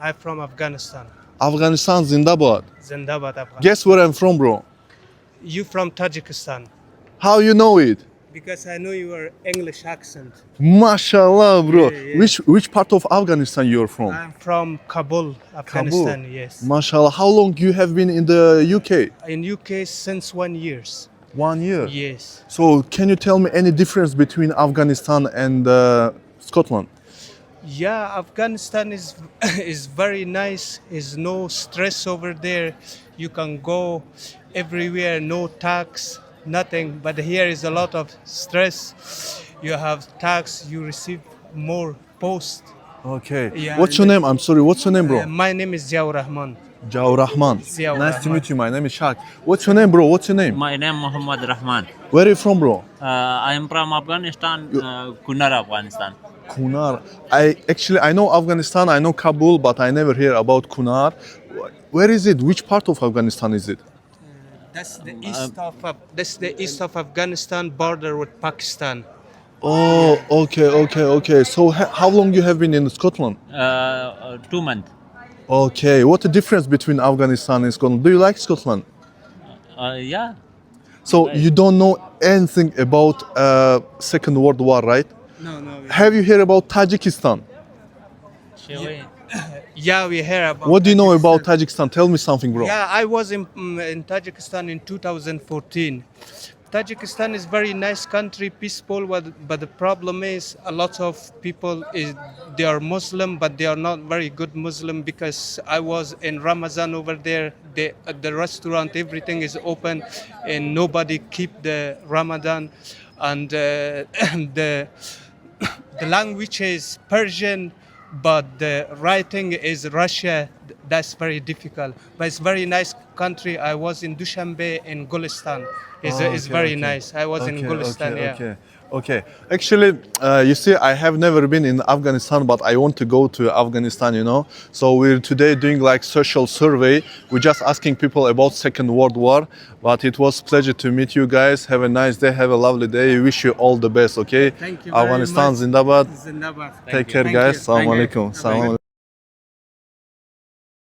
I'm from Afghanistan. Afghanistan Zindabad. Zindabad, Afghan. Guess where I'm from, bro? You from Tajikistan? How you know it? Because I know your English accent. Mashallah, bro. Yeah. Which part of Afghanistan you're from? I'm from Kabul, Afghanistan. Yes. Mashallah. How long you have been in the UK? In UK since 1 year. 1 year. Yes. So can you tell me any difference between Afghanistan and Scotland? Yeah, Afghanistan is is very nice. Is no stress over there. You can go everywhere, no tax, nothing. But here is a lot of stress. You have tax. You receive more post. Okay. Yeah, What's your name? I'm sorry. What's your name, bro? My name is Ziaur Rahman. Jao Rahman. Ziaur Nice to Rahman. meet you. My name is Shak. What's your name, bro? What's your name? My name Muhammad Rahman. Where are you from, bro? I am from Afghanistan, Kunar, Afghanistan. Kunar. I know Afghanistan. I know Kabul, but I never hear about Kunar. Where is it? Which part of Afghanistan is it? That's the east of Afghanistan border with Pakistan. Oh, okay. So how long you have been in Scotland? 2 months. Okay. What the difference between Afghanistan and Scotland? Do you like Scotland? Yeah. So you don't know anything about Second World War, right? No. Have you heard about Tajikistan? Yeah, we hear about. What do you know about Tajikistan? Tell me something, bro. Yeah, I was in Tajikistan in 2014. Tajikistan is very nice country, peaceful, but the problem is a lot of people they are Muslim, but they are not very good Muslim because I was in Ramadan over there. The restaurant, everything is open, and nobody keep the Ramadan, and the language is Persian, but the writing is Russia. That's very difficult, but it's very nice country. I was in Dushanbe in Gulistan. It's very nice. I was in Gulistan. Okay. Actually, you see, I have never been in Afghanistan, but I want to go to Afghanistan, you know. So we're today doing like social survey. We're just asking people about Second World War. But it was pleasure to meet you guys. Have a nice day. Have a lovely day. Wish you all the best, okay? Thank you very Afghanistan much. Zindabad. Zindabad. Take care, guys. Assalamu alaikum.